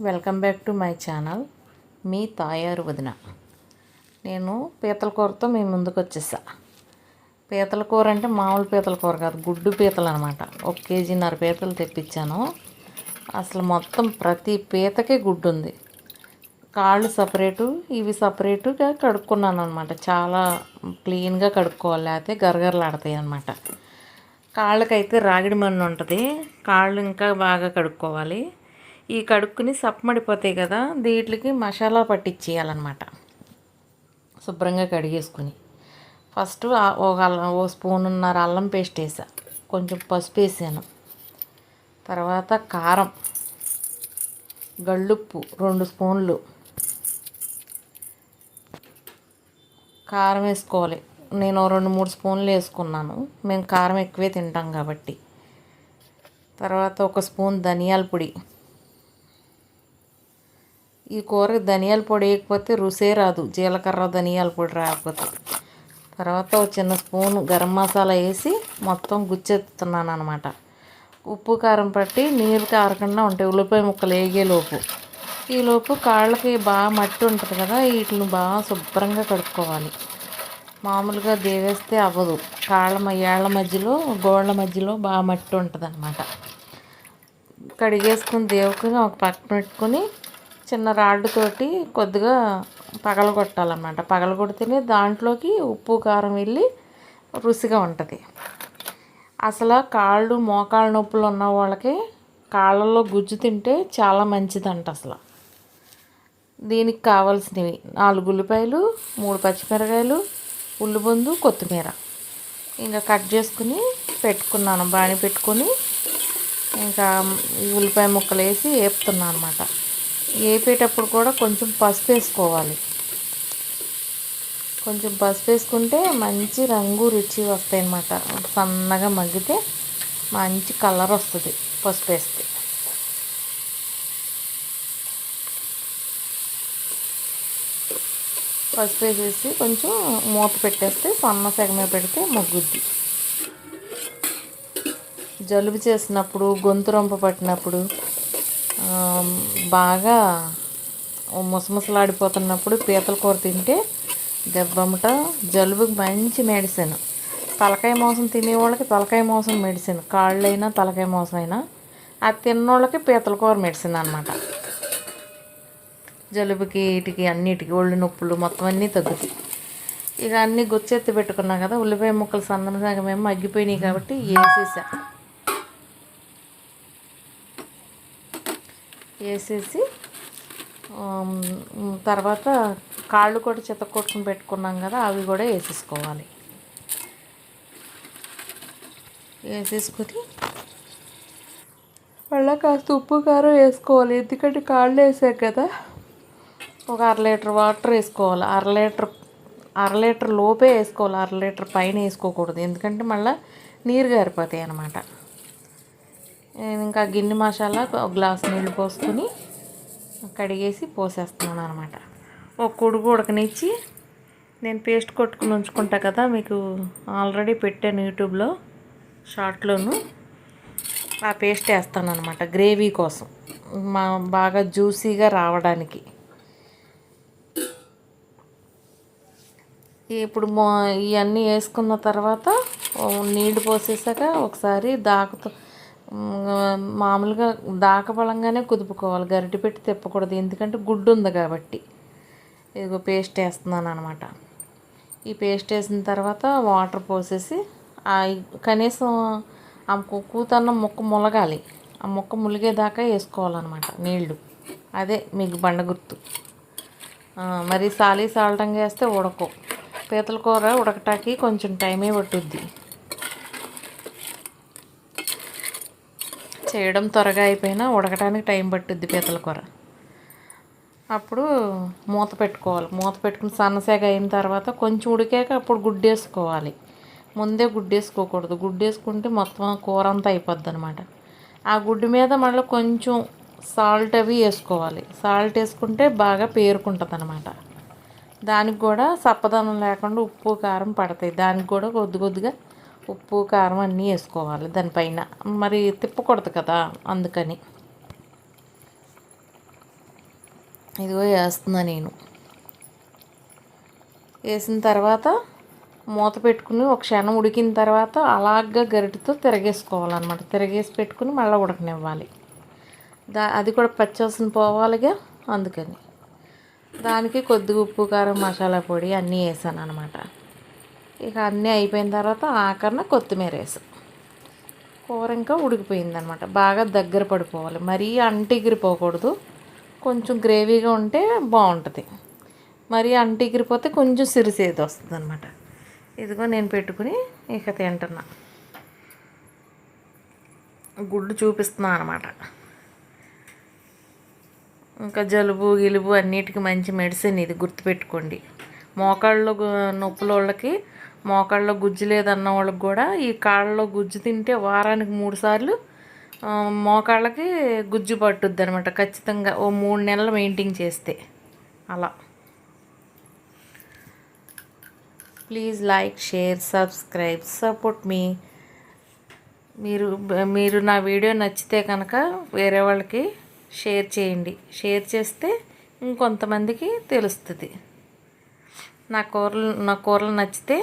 Welcome back to my channel. మీ తాయారు వదిన. నేను పీతల కూరతో మీ ముందుకు వచ్చేసా. పీతల కూర అంటే మామూలు పీతల కూర కాదు, గుడ్డు పీతలు అనమాట. 1.5 కేజీ పీతలు తెప్పించాను. అసలు మొత్తం ప్రతి పీతకే గుడ్డు ఉంది. కాళ్ళు సపరేటు, ఇవి సపరేటుగా కడుక్కున్నాను అనమాట. చాలా క్లీన్గా కడుక్కోవాలి, లేకపోతే గరగరలాడతాయి అనమాట. కాళ్ళకైతే రాగిడి మన్ను ఉంటుంది, కాళ్ళు ఇంకా బాగా కడుక్కోవాలి. ఈ కడుక్కుని సప్పమడిపోతాయి కదా, వీటికి మసాలా పట్టించేయాలన్నమాట. శుభ్రంగా కడిగేసుకుని ఫస్ట్ ఓ స్పూనున్నర అల్లం పేస్ట్ వేసా, కొంచెం పసుపు వేసాను, తర్వాత కారం, గళ్ళుప్పు 2 స్పూన్లు కారం వేసుకోవాలి. నేను 2-3 స్పూన్లు వేసుకున్నాను, మేము కారం ఎక్కువే తింటాం కాబట్టి. తర్వాత 1 స్పూన్ ధనియాల పొడి. ఈ కూరకి ధనియాల పొడి వేయకపోతే రుసే రాదు, జీలకర్ర ధనియాల పొడి రాకపోతే. తర్వాత ఒక చిన్న స్పూను గరం మసాలా వేసి మొత్తం గుచ్చెత్తున్నాను అనమాట. ఉప్పు కారం పట్టి నీరు కారకుండా ఉంటాయి ఉల్లిపాయ ముక్కలు వేగేలోపు. ఈలోపు కాళ్ళకి బాగా మట్టి ఉంటుంది కదా, వీటిని బాగా శుభ్రంగా కడుక్కోవాలి. మామూలుగా దేవేస్తే అవ్వదు, ఏళ్ళ మధ్యలో గోళ్ళ మధ్యలో బాగా మట్టి ఉంటుంది అనమాట. కడిగేసుకుని దేవుకుని ఒక పక్కన పెట్టుకొని చిన్న రాడ్డుతోటి కొద్దిగా పగలగొట్టాలన్నమాట. పగలగొడితేనే దాంట్లోకి ఉప్పు కారం వెళ్ళి రుచిగా ఉంటుంది. అసలు కాళ్ళు మోకాళ్ళ నొప్పులు ఉన్న వాళ్ళకి కాళ్ళల్లో గుజ్జు తింటే చాలా మంచిదంట. అసలు దీనికి కావాల్సినవి 4 ఉల్లిపాయలు, 3 పచ్చిమిరకాయలు, ఉల్లిబొందు, కొత్తిమీర ఇంకా కట్ చేసుకుని పెట్టుకున్నాను. బాణీ పెట్టుకొని ఇంకా ఉల్లిపాయ ముక్కలు వేసి వేపుతున్నాను అనమాట. వేపేటప్పుడు కూడా కొంచెం పసుపు వేసుకోవాలి. కొంచెం పసుపు వేసుకుంటే మంచి రంగు రుచి వస్తాయి అన్నమాట. సన్నగా మగ్గితే మంచి కలర్ వస్తుంది పసుపు వేస్తే. పసుపు వేసేసి కొంచెం మూత పెట్టేస్తే సన్న సెగమే పెడితే మగ్గుద్ది. జలుబు చేసినప్పుడు, గొంతు రొంప పట్టినప్పుడు, బాగా ముసముసలాడిపోతున్నప్పుడు పీతల కూర తింటే దెబ్బమట జలుబుకి మంచి మెడిసిన్. తలకాయ మాంసం తినేవాళ్ళకి తలకాయ మాంసం మెడిసిన్, కాళ్ళైనా తలకాయ మాంసం అయినా. అది తిన్నోళ్ళకి పీతల కూర మెడిసిన్ అనమాట. జలుబుకి వీటికి అన్నిటికీ ఒళ్ళు నొప్పులు మొత్తం అన్నీ తగ్గుతాయి. ఇక అన్నీ గుచ్చెత్తి పెట్టుకున్నా కదా, ఉల్లిపాయ ముక్కలు సన్నగా మగ్గిపోయినాయి కాబట్టి వేసేసి తర్వాత కాళ్ళు కూడా చితక్కొట్టుకుని పెట్టుకున్నాం కదా, అవి కూడా వేసేసుకోవాలి. వేసేసుకొని మళ్ళీ కాస్త ఉప్పు కారం వేసుకోవాలి. ఎందుకంటే కాళ్ళు వేసాం కదా. ఒక 1/2 లీటర్ వాటర్ వేసుకోవాలి. అర లీటర్ లోపే వేసుకోవాలి, 1/2 లీటర్ పైన వేసుకోకూడదు, ఎందుకంటే మళ్ళీ నీరు గారిపోతాయి అన్నమాట. నేను ఇంకా గిన్నె మసాలా 1 గ్లాస్ నీళ్ళు పోసుకొని కడిగేసి పోసేస్తున్నాను అనమాట. ఒక ఉడుకు ఉడకనిచ్చి నేను పేస్ట్ కొట్టుకుని ఉంచుకుంటా కదా, మీకు ఆల్రెడీ పెట్టాను యూట్యూబ్లో షార్ట్లోను. ఆ పేస్ట్ వేస్తాను అనమాట గ్రేవీ కోసం, బాగా జ్యూసీగా రావడానికి. ఇప్పుడు ఇవన్నీ వేసుకున్న తర్వాత నీళ్ళు పోసేసాక ఒకసారి మామూలుగా దాకబలంగానే కుదుపుకోవాలి, గరిటె పెట్టి తిప్పకూడదు, ఎందుకంటే గుడ్డు ఉంది కాబట్టి. ఇదిగో పేస్ట్ వేస్తున్నాను అనమాట. ఈ పేస్ట్ వేసిన తర్వాత వాటర్ పోసేసి కనీసం ఆ కూతన్న ముక్క ములగాలి, ఆ ముక్క ములిగేదాకా వేసుకోవాలన్నమాట నీళ్ళు. అదే మీకు బండ గుర్తు. మరి సాల్టంగా వేస్తే ఉడకవు. పీతల కూర ఉడకటానికి కొంచెం టైమే పట్టుద్ది. చేయడం త్వరగా అయిపోయినా ఉడకటానికి టైం పట్టుద్ది పీతల కూర. అప్పుడు మూత పెట్టుకోవాలి. మూత పెట్టుకుని సన్నసేగ అయిన తర్వాత కొంచెం ఉడికాక అప్పుడు గుడ్డు వేసుకోవాలి. ముందే గుడ్డు వేసుకోకూడదు, గుడ్డు వేసుకుంటే మొత్తం కూర అంతా అయిపోద్ది అనమాట. ఆ గుడ్డు మీద మళ్ళీ కొంచెం సాల్ట్ అవి వేసుకోవాలి. సాల్ట్ వేసుకుంటే బాగా పేరుకుంటుంది అనమాట. దానికి కూడా సప్పదనం లేకుండా ఉప్పు కారం పడతాయి. దానికి కూడా కొద్దిగా ఉప్పు కారం అన్నీ వేసుకోవాలి దానిపైన. మరి తిప్పకూడదు కదా, అందుకని. ఇదిగో వేస్తున్నా నేను. వేసిన తర్వాత మూత పెట్టుకుని ఒక క్షణం ఉడికిన తర్వాత అలాగా గరిటెతో తిరగేసుకోవాలన్నమాట. తిరగేసి పెట్టుకుని మళ్ళీ ఉడకనివ్వాలి. అది కూడా పచ్చివాసన పోవాలిగా, అందుకని దానికి కొద్దిగా ఉప్పు, కారం, మసాలా పొడి అన్నీ వేసాను అనమాట. ఇక అన్నీ అయిపోయిన తర్వాత ఆఖరణ కొత్తిమీర వేసాను. కూర ఇంకా ఉడికిపోయిందనమాట. బాగా దగ్గర పడిపోవాలి, మరీ అంటిగిరిపోకూడదు. కొంచెం గ్రేవీగా ఉంటే బాగుంటుంది. మరీ అంటిగిరిపోతే కొంచెం సిరిసేది వస్తుంది అనమాట. ఇదిగో నేను పెట్టుకుని ఇక తింటున్నా. గుడ్డు చూపిస్తున్నా అనమాట. ఇంకా జలుబు గిలుబు అన్నిటికీ మంచి మెడిసిన్ ఇది, గుర్తుపెట్టుకోండి. మోకాళ్ళలో నొప్పుల వాళ్ళకి, మోకాళ్ళలో గుజ్జు లేదన్న వాళ్ళకి కూడా ఈ కాళ్ళలో గుజ్జు తింటే వారానికి 3 సార్లు మోకాళ్ళకి గుజ్జు పట్టుద్ది అనమాట. ఖచ్చితంగా ఓ 3 నెలలు మెయింటైన్ చేస్తే అలా. Please like, share, subscribe, support మీ. మీరు నా వీడియో నచ్చితే కనుక వేరే వాళ్ళకి షేర్ చేయండి. షేర్ చేస్తే ఇంకొంతమందికి తెలుస్తుంది. నా కూరలు నచ్చితే